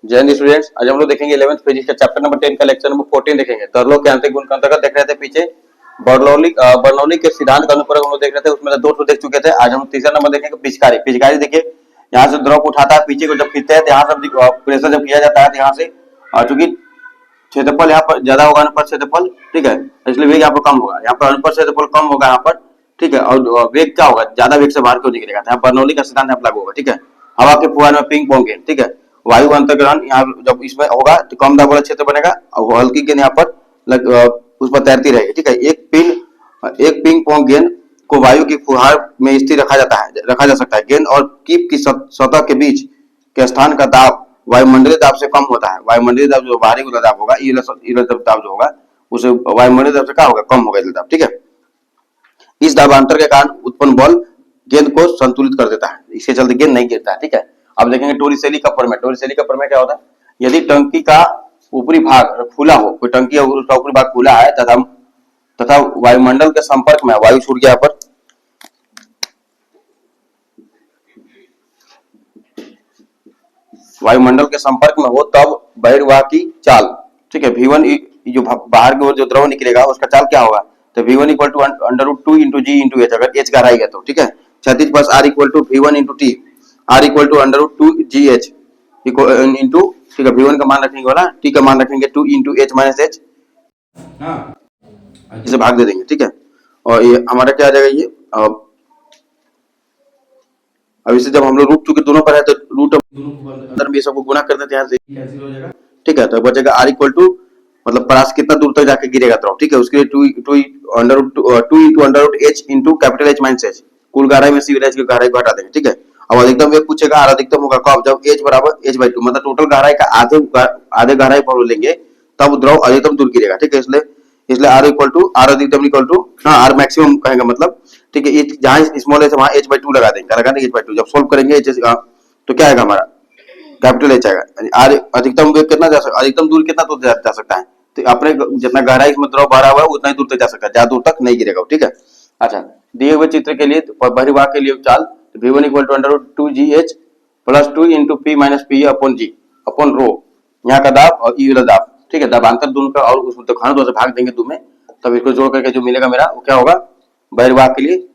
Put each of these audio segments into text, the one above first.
जय हिंद स्टूडेंट्स, आज हम लोग देखेंगे 11th फिजिक्स का चैप्टर नंबर 10 का लेक्चर नंबर 14 देखेंगे। तो लोग के आंतरिक गुण के अंतर्गत देख रहे थे पीछे बर्नौली के सिद्धांत का अनुप्रयोग हम लोग देख रहे थे, उसमें 2 देख चुके थे। आज हम तीसरा नंबर देखेंगे पिचकारी। पिचकारी देखिए, यहाँ से द्रव को उठाता है, पीछे को जब खींचते हैं यहाँ से प्रेशर जब किया जाता है तो यहाँ से चूंकि क्षेत्रफल यहाँ पर ज्यादा होगा अनुपात क्षेत्रफल, ठीक है, इसलिए वेग यहाँ पर कम होगा, यहाँ पर अनुपात क्षेत्रफल कम होगा यहाँ पर, ठीक है। और वेग क्या होगा, ज्यादा वेग से बाहर क्यों निकलेगा, यहाँ बर्नौली का सिद्धांत यहाँ लागू होगा, ठीक है। हवा के फुहार में पिंग पोंग गेंद, ठीक है, वायु अंतर्ग्रहण यहाँ जब इसमें होगा तो कम दाब वाला क्षेत्र बनेगा और हल्की गेंद यहाँ पर उस पर तैरती रहेगी, ठीक है। एक पिंग पोंग गेंद को वायु की फुहार में स्थिर रखा जा सकता है। गेंद और कीप की सतह के बीच के स्थान का दाब वायुमंडलीय दाब से कम होता है। वायुमंडलीय दाब जो बाहरी वाला दाब होगा, दाब जो होगा उसे वायुमंडलीय दाब से क्या होगा, कम होगा दाब, ठीक है। इस दाबांतर के कारण उत्पन्न बल गेंद को संतुलित कर देता है, इसके चलते गेंद नहीं गिरता है, ठीक है। अब देखेंगे टोरिसेली का प्रमेय। टोरिसेली का प्रमेय क्या होता है, यदि टंकी का ऊपरी भाग खुला हो, कोई टंकी है उसका ऊपरी भाग खुला है तथा वायुमंडल के संपर्क में, वायु छूट गया पर, वायुमंडल के संपर्क में हो तब बहिर्वाह की चाल, ठीक है, V1 जो बाहर की ओर जो द्रव निकलेगा उसका चाल क्या होगा, तो V1 equal to √2 into G into H, अगर एच गहराई है तो, ठीक है। क्षैतिज पथ R equal to V1 into T, R equal to √2 G H into, ठीक है, V1 का मान रखेंगे वाला, टी का मान रखेंगे 2 इंटू एच माइनस एच, इसे भाग दे देंगे, ठीक है। और ये हमारा क्या आ जाएगा, ये अब इसे जब हम लोग रूट चूंकि दोनों पर है तो रूट अंदर में सबको गुणा कर देते हैं, कैंसिल हो जाएगा, ठीक है। तो बचेगा R इक्वल टू, मतलब परास कितना दूर तक जाके गिरेगा द्रव, ठीक है, उसके लिए 2 into √h into capital H minus h, कुल गहराई में सिविल H की गहराई को हटा देंगे, ठीक है। अब अधिकतम वेग पूछेगा, R अधिकतम होगा कब, जब h बराबर h/2, मतलब टोटल गहराई का आधे गहराई पर लेंगे तब द्रव अधिकतम दूर गिरेगा, ठीक है। इसलिए R इक्वल टू, R अधिकतम इक्वल टू, हाँ R मैक्सिमम कहेंगे, मतलब, ठीक है, जहां स्मॉल है वहां h/2 लगा देंगे h/2, जब सोल्व करेंगे तो क्या आएगा हमारा, कैपिटल H आएगा। R अधिकतम वेग कितना अधिकतम दूर कितना दूर जा सकता है, तो अपने जितना गहराई इसमें द्रव भरा हुआ है उतना ही दूर तक जा सकता है, ज्यादा दूर तक नहीं गिरेगा, ठीक है। अच्छा, दिए हुए चित्र के लिए बहिर्वाह के लिए चाल, V1 equal to √2 GH plus 2 into P minus P upon G upon rho, यहाँ का दाब और ई वाला दाब, ठीक है, दाबांतर दोनों का, और उसमें तो घन 2 से भाग देंगे 2 में, तब इसको जोड़ करके जो मिलेगा मेरा वो क्या होगा, बहिर्वाह के लिए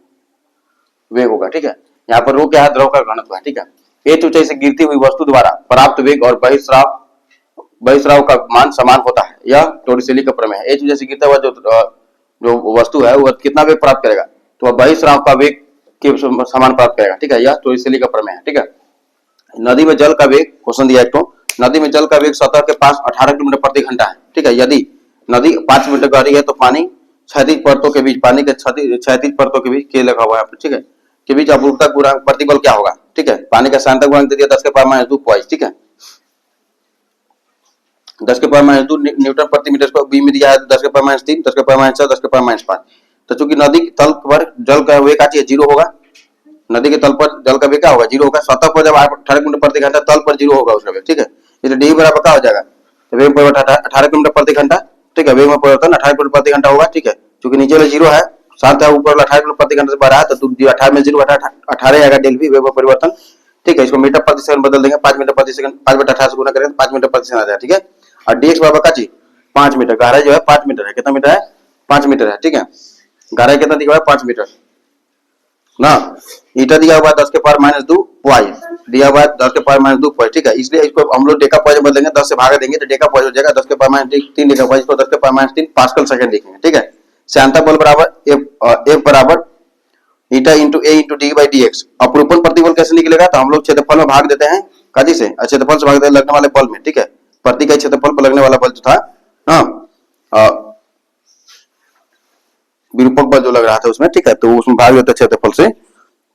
वेग होगा, ठीक है। यहाँ पर रो क्या है, द्रव का घनत्व है, ठीक है। h ऊंचाई से गिरती हुई वस्तु द्वारा प्राप्त वेग और बहिस्राव का मान समान होता है, यह टोरिसेली का प्रमेय है। h ऊंचाई से गिरता हुआ जो वस्तु है वो कितना वेग प्राप्त करेगा, तो बहिस्राव का वेग के समान प्राप्त करेगा, ठीक है, यह टोरिसेली का प्रमेय है, ठीक है। नदी में जल का वेग, क्वेश्चन दिया एक तो, नदी में जल का वेग सतह के पास 18 किलोमीटर प्रति घंटा है, ठीक है। यदि नदी 5 मीटर गहरी है तो पानी क्षैतिज परतों के बीच, पानी के क्षैतिज परतों के बीच के लगा हुआ है, ठीक है, के बीच अपरूपता गुणांक प्रतिबल क्या होगा, ठीक है। पानी का सांतक गुणांक दे दिया 10 के पावर माइनस 2 पॉइंट, ठीक है, 10 के पावर माइनस 2 न्यूटन प्रति मीटर स्क्वायर, बी में दिया है 10 के पावर माइनस 3, 10 के पावर माइनस 4, 10 के पावर माइनस 5। तो चूंकि नदी के तल पर जल का वेग क्या चाहिए, 0 होगा, नदी के तल पर जल का वेग क्या होगा, 0 होगा। सतह पर जब 18 किलोमीटर प्रति घंटा, तल पर 0 होगा उसका वेग, ठीक है। इसलिए डी बराबर क्या हो जाएगा, तो वेग परिवर्तन 18 किलोमीटर प्रति घंटा, ठीक है, वेग में परिवर्तन 18 किलोमीटर प्रति घंटा होगा, ठीक है। चूंकि नीचे वाला 0 है, साथ है ऊपर वाला 18 किलोमीटर प्रति घंटा से बढ़ा है, तो 18 में 0 18 आएगा डेल वी, वेग में परिवर्तन, ठीक है। इसको मीटर प्रति सेकंड बदल देंगे, 5 मीटर प्रति सेकंड, 5/18 से गुणा करेंगे तो 5 मीटर प्रति सेकंड आ जाएगा, ठीक है। और dx बराबर क्या चीज, 5 मीटर, गहराई जो है 5 मीटर है, कितना मीटर है, 5 मीटर है, ठीक है। गहराई कितना दिया हुआ है, 5 मीटर ना, ईटा दिया हुआ है 10 के पावर माइनस 2 पॉइंट, दिया हुआ है 10 के पावर माइनस 2 पॉइंट, ठीक है। इसलिए इसको हम लोग डेका पॉइंट बदलेंगे, 10 से भागा देंगे तो डेका पॉइंट हो जाएगा 10 के पावर माइनस 3 डेका पॉइंट, इसको 10 के पावर माइनस 3 पास्कल सेकंड लिखेंगे, ठीक है। श्यानता बल बराबर F बराबर ईटा into A into D by D x. अपरूपण प्रतिबल कैसे निकलेगा, तो हम लोग क्षेत्रफल में भाग देते हैं, काजी से, क्षेत्रफल से भाग देते हैं लगने वाले बल में, ठीक है, प्रति इकाई क्षेत्रफल पर लगने वाला बल जो था, हाँ, विरूपक बल जो लग रहा था उसमें, ठीक है, तो उसमें भाग देते हैं क्षेत्रफल से।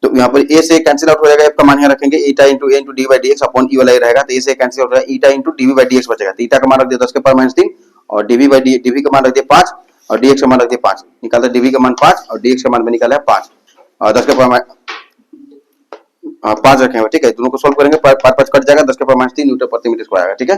तो यहाँ पर ए से कैंसिल आउट हो जाएगा, एफ का मान यहाँ रखेंगे, eta into A into D by D X upon E वाला रहेगा, तो ए से कैंसिल आउट हो जाएगा, eta into D V by D X बचेगा, तो ईटा का मान रख दिया 10 के पावर माइनस 3 और डीवी का मान रख दिया 5 और डीएक्स का मान रख दिया 5, निकालते डीवी का मान 5 और डीएक्स का मान भी निकाला है 5 और 10 के पावर 5 रखे हुए, ठीक है। दोनों को सोल्व करेंगे, 5 5 कट जाएगा, 10 के पावर माइनस 3 न्यूटन प्रति मीटर स्क्वायर आएगा, ठीक है।